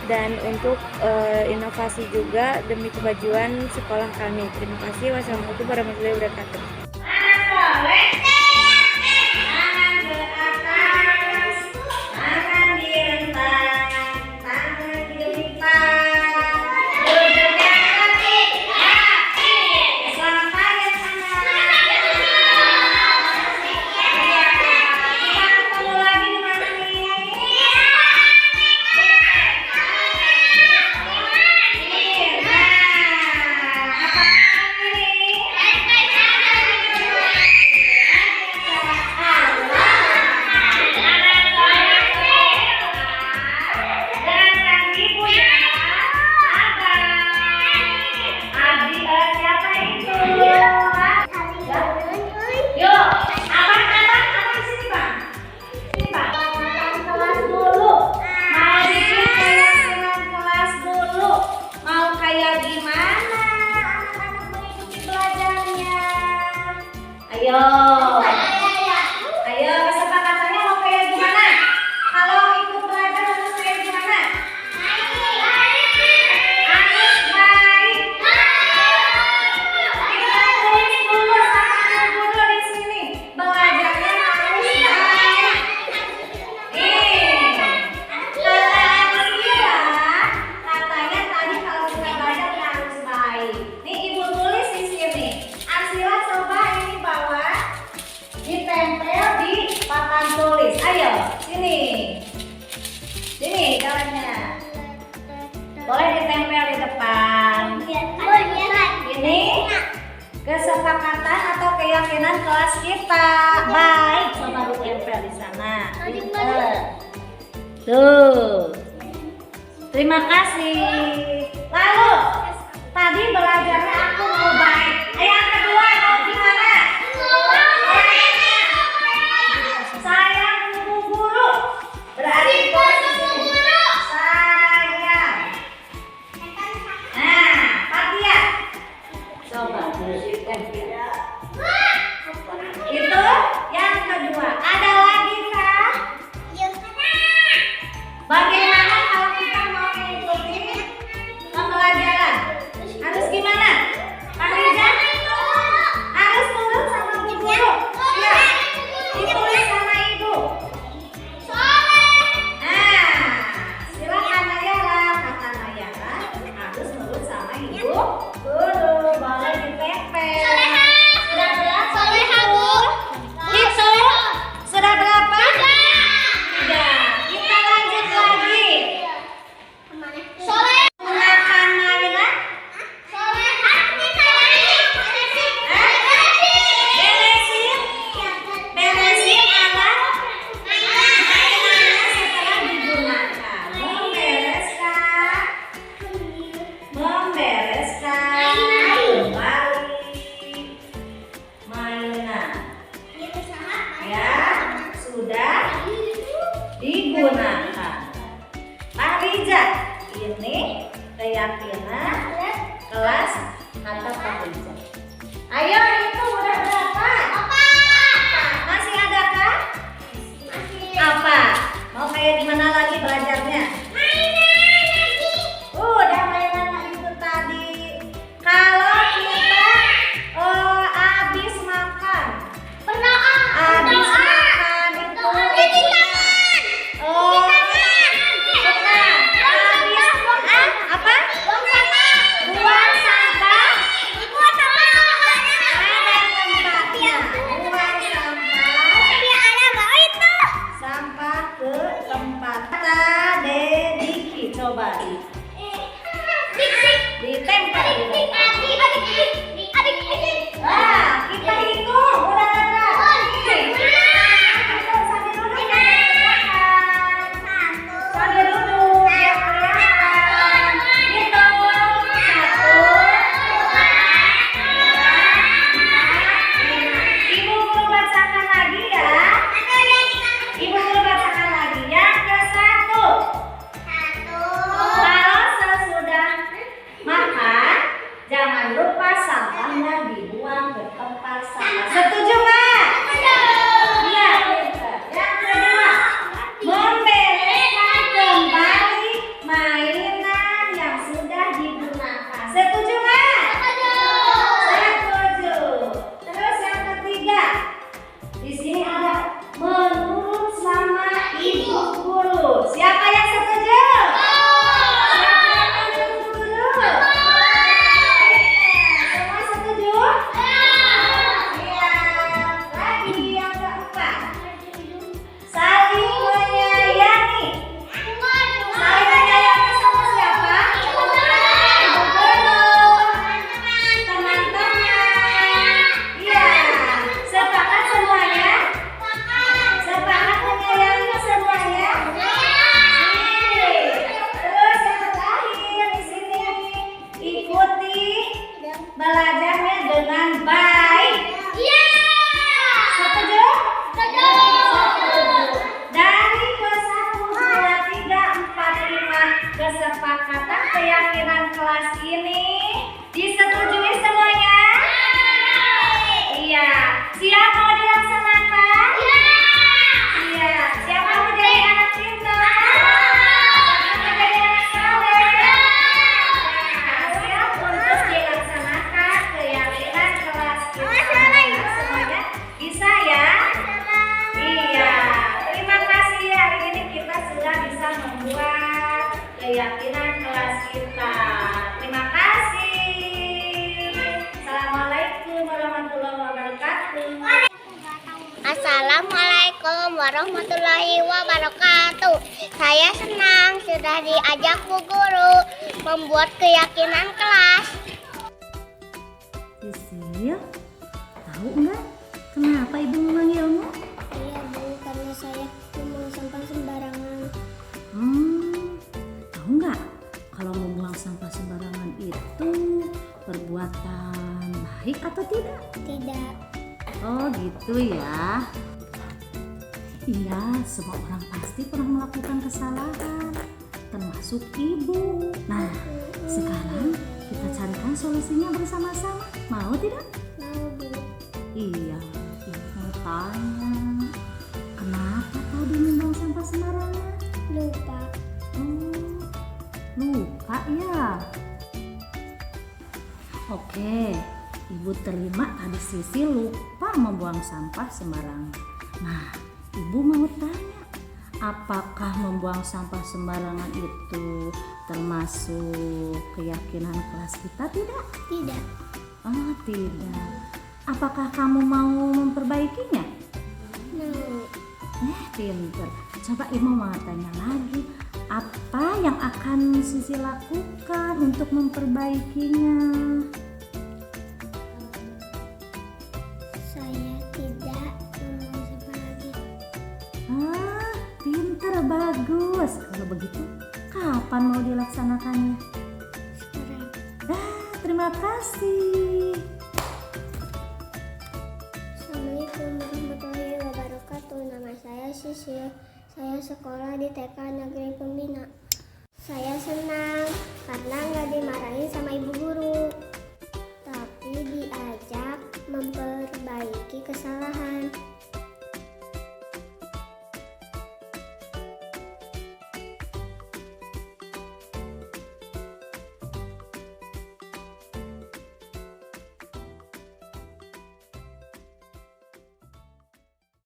dan untuk inovasi juga demi kemajuan sekolah kami. Terima kasih. Wassalamualaikum warahmatullahi wabarakatuh. Ayo, kesepakatannya mau kayak gimana? Kalau ikut belajar harus kayak gimana? kesepakatan atau keyakinan kelas kita. Baik, coba ditempel di sana. Tuh. Terima kasih. Lalu tadi belajarnya aku mau baik. Yang kedua mau gimana? Sayang guru. Berarti posisi sayang. Nah, Fatia. Coba ditempel. Itu yang kedua. Ada lagi kah? Bagaimana kalau kita mau mengikuti pembelajaran? Harus gimana? Pak Riza? Harus turun sama Bu Guru? Ya, ditulis sama Ibu. Nah, silakan Nayara. Kata Nayara harus turun sama Ibu Guru. Boleh ditempel. Sudah berapa Ibu? Itu? Sudah berapa? Tiga. Kita lanjut lagi. Gunakan mainan. Beresin alat mainannya setelah digunakan. Membereskan kembali mainan yang sudah digunakan. Pak Riza, ini keyakinan kelas kata Pak Riza. Ayo, itu udah berapa? Masih ada kah? Apa? Mau kayak gimana lagi belajarnya? Udah mainan itu tadi. Kalau kita habis makan itu apa? Buang sampah. Ada tempatnya. Buang sampah ke tempat. Kata Dediki, coba ditempel. Nah, kita hitung udah ada berapa? Sambil duduk ya, sambil duduk ya, kelihatan. Hitung 1, 2, 3, 4, 5. Ibu guru bacakan lagi ya. Ibu guru bacakan lagi. Yang ke-1. Kalau sesudah makan, jangan lupa sampahnya dibuang ke tempat sampah. Setuju nggak? Iya. Yang kedua, membereskan kembali mainan yang sudah digunakan. Setuju nggak? Setuju. Terus yang ketiga, di sini ada menurut sama Ibu Guru. Siapa yang setuju? Siapa yang setuju, Bu Guru? Semua setuju? Iya. Lagi yang keempat, saling menyayangi. Saling menyayangi sama siapa? Ibu Guru, teman-teman. Iya. Sepakat semuanya? Sepakat menyayangi semuanya? Terus yang terakhir di sini, ikuti belajarnya dengan baik. Setuju? Setuju. Dari ke-1, 2, 3, 4, 5 kesepakatan keyakinan kelas ini disetujui semuanya? Iya. Siap mau dilaksanakan? Iya. Siapa mau jadi anak pintar? Siapa mau jadi anak saleh? Siap untuk dilaksanakan keyakinan kelas kita. Semuanya bisa ya? Iya. Terima kasih ya, hari ini kita sudah bisa membuat keyakinan kelas kita. Terima kasih. Assalamualaikum warahmatullahi wabarakatuh. Assalamualaikum warahmatullahi wabarakatuh. Saya senang sudah diajak Bu Guru membuat keyakinan kelas. Di sini Sisil, tahu nggak kenapa ibu memanggilmu? Iya Bu, karena saya membuang sampah sembarangan. Tahu nggak kalau membuang sampah sembarangan itu perbuatan baik atau tidak? Tidak. Oh gitu ya. Iya, semua orang pasti pernah melakukan kesalahan, termasuk ibu. Nah, sekarang kita carikan solusinya bersama-sama. Mau tidak? Mau Bu. Iya, ibu mau tanya, kenapa tadi membuang sampah sembarangan? Lupa. Lupa ya. Oke, ibu terima tadi Sisi lupa membuang sampah sembarangan. Nah, ibu mau tanya, apakah membuang sampah sembarangan itu termasuk keyakinan kelas kita tidak? Tidak. Oh tidak. Apakah kamu mau memperbaikinya? Mau. Pinter. Coba ibu mau tanya lagi, apa yang akan Sisi lakukan untuk memperbaikinya? Saya tidak membuang sampah lagi. Pinter, bagus. Kalau begitu, kapan mau dilaksanakannya? Sekarang. Terima kasih. Assalamualaikum warahmatullahi wabarakatuh. Nama saya Sisil. Saya sekolah di TK Negeri Pembina.